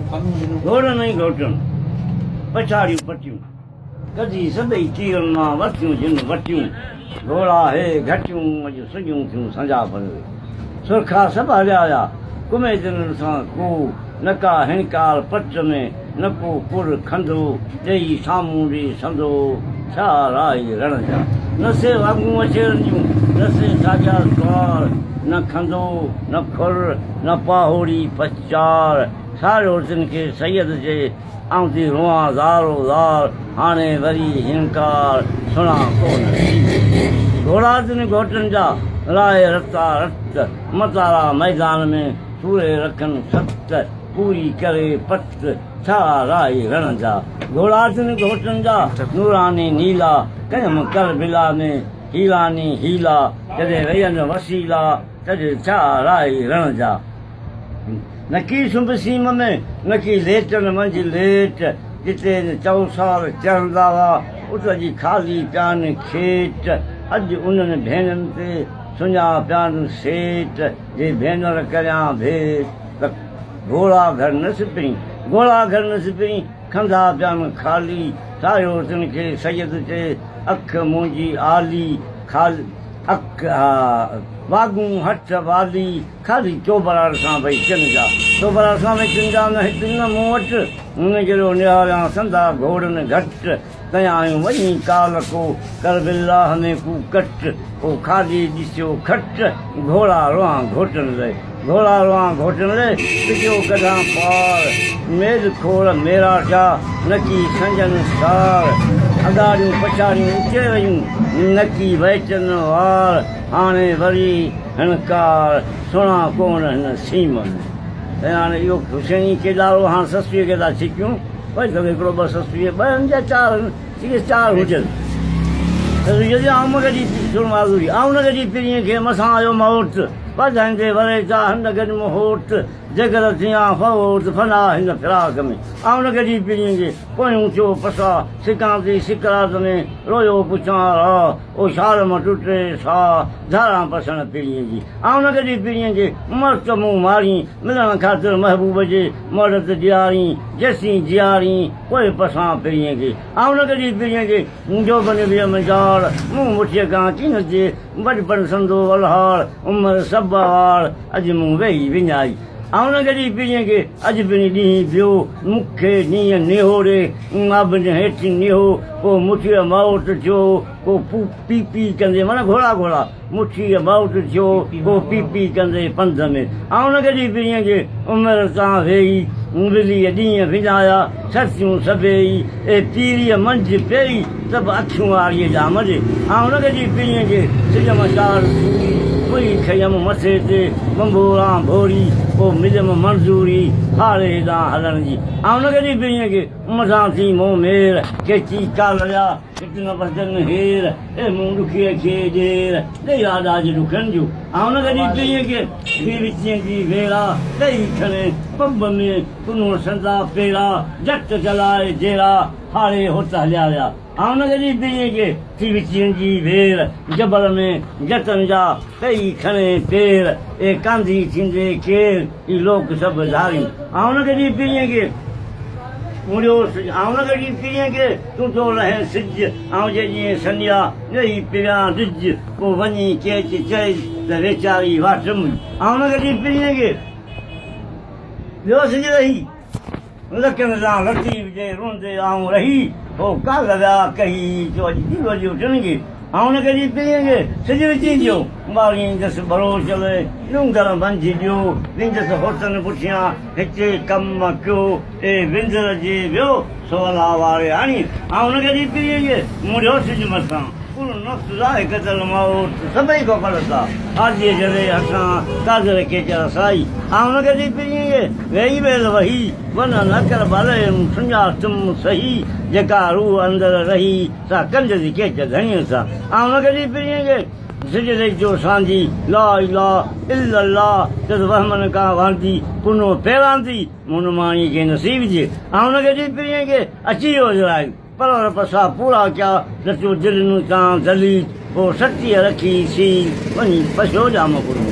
घोड़न ऐं घोटनि पछाड़ियूं पटियूं कधी सभई कीरनि मां वरतियूं जिन वटियूं घोड़ा हे घटियूं अॼु सुॼियूं थियूं संजा भरे सुरखा सभु हलिया विया कुमे दिलनि सां को न का हिणकार पट में न को पुर खंदो ॾेई साम्हूं ॾे संदो छा राई रण जा न से वांगूं अचेरनि जूं न से साजा द्वार न खंदो न खुर न पाहोड़ी पचार सारियो जिन खे सैयद जे आऊं थी रोआं ज़ारो ज़ार हाणे वरी हिनकार सुणा कोन घोड़ा जिन घोटनि जा लाए रता रत मतारा मैदान में सूरे रखनि सत पूरी करे पत छा राई रण जा घोड़ा जिन घोटनि जा नूरानी नीला कयम कर बिला में हीरानी हीला जॾहिं वेयनि वसीला तॾहिं छा राई रण जा न की सुंभ सीम में न की लेटनि मंझि लेट जिते चौसाल चढ़ंदा हुआ उत जी ख़ाली पियानि खेट अॼु उन्हनि भेनरुनि ते सुञा पियानि सेठ जे भेनर करियां भेट त घोड़ा घर न सिपरी घोड़ा घर न सिपरी खंदा पियानि ख़ाली सारियो तिन खे सैयद चए अख मुंहिंजी आली ख़ाली अख वागूं हथ वाली ख़ाली चोबरार सां भई चिन जा चोबरार सां भई चिन जा न हिते न मूं वटि हुन जहिड़ो निहारियां संदा घोड़नि घटि कयां आहियूं वञी काल को करबिल्लाह में कू कट पोइ खाली ॾिसियो खट घोड़ा रोआं घोटनि लाइ घोड़ा रोआं घोटनि लाइ पिजो कढां पार मेल खोड़ मेरा छा नकी संजनि सार अगाड़ियूं पछाड़ियूं उचे वयूं नकी वैचनि वार हाणे वरी हिनकार सुणा कोन हिन सीम में ऐं हाणे इहो हुसैनी केॾारो हाणे ससुअ खे था छिकियूं भई दफ़े हिकिड़ो ॿ ससुअ ॿ जा चारि सीए चारि हुजनि आऊं न गॾी सुण माधुरी आऊं न गॾी पिरीअ खे मसां आयो मौत वधाईंदे वरे चा हंड गॾु मोहोट जगर थियां फवोट फना हिन फिराक में आऊं न गॾी पिरीअ खे पोयूं थियो पसा सिकां थी सिकरात में रोयो पुछां रा ओ शार मां टुटे सा धारां पसण पिरीअ जी आऊं न गॾी पिरीअ खे मस्त मुंहुं मारी मिलण ख़ातिर महबूब जे मर्द ॾियारी जसी जियारी पोइ पसां पिरीअ खे आऊं न गॾी पिरीअ खे मुंहिंजो बन बि मज़ार मूं मुठीअ खां कीन जे बचपन संदो वलहार उमिरि सभु वार अॼु मूं वेही विञाई आऊं न गॾी पिरीअ खे अॼु पिणी ॾींहुं पियो मूंखे ॾींहुं निहोरे माबिन हेठि निहो को मुठीअ माउट थियो को पी पी कंदे माना घोड़ा घोड़ा मुठीअ माउट थियो को पी पी कंदे पंध में आऊं न गॾी पिरीअ खे उमिरि सां वेही उंगलीअ ॾींहं विञाया ससियूं सभेई ए पीरीअ मंझि पेई सभु अखियूं वारीअ जा मज़े आऊं न गॾी पिरीअ खे सिज मचार कोई खयमि मथे ते बंबोरां भोरी पोइ मिलयमि मंज़ूरी हारे हेॾां हलण जी आऊं न गॾी पिरीअ खे मथां थी मोह मेर केची कालया हिते न बसनि हेर ए मूं ॾुखीअ खे ॾेर ॾेई आॾा जे ॾुखनि जूं आऊं न गॾी पिरीअ खे विचीअ जी भेरा ॾेई खणे पंब में कुनो संदा पेरा झट चलाए जेरा हारे हुत हलिया विया आऊं न गॾी पिरीअ खे थी विचीअ जी भेर जबल में जटनि जा ॾेई खणे पेर ए कांधी थींदे केर ई लोक सभु धारियूं आऊं न गॾी पिरीअ खे मुड़ियो आऊं न गॾी पिरीअ खे तूं थो रहे सिज आऊं जे जीअं संडिया ॾेई पिरियां डिज पोइ वञी केच चई त वेचारी वाट मुंहिंजी आऊं न गॾी पिरीअ खे ॿियो सिज रही लखनि सां लटी विझे रोंदे आऊं रही हो काल विया कही जो अॼु ॾींहुं वॼो टिणगी आऊं न गॾी पिरीअ खे सिज विझी ॾियो ॿारींदसि भरोस में लूंगर मंझि ॾियो विंदसि होटनि पुठियां हिते कमु कयो ए विंदर जे वियो सोला वारे हाणी आऊं न गॾी पिरीअ खे मुड़ियो सिज मथां सभई को पलता आजीअ जॾहिं हथां कागर केचर साई आऊं न गॾी पिरीअ खे वेही वेल वही वन न कर भलयमि सुञातुम सही जेका रूह अंदरि रही सा कंज जी केच घणीअ सां आऊं न गॾी पिरीअ खे सिज जो सांझी ला इला इल्लल्लाह जद वहमन खां वांदी पुनो पहिरांदी मुन माणीअ खे नसीब जे आऊं न गॾी पिरीअ खे अची वियो जराई पर पसा पूरा कया नचो दिलि सां दली पोइ सतीअ रखी सी वञी पछो जाम कुरो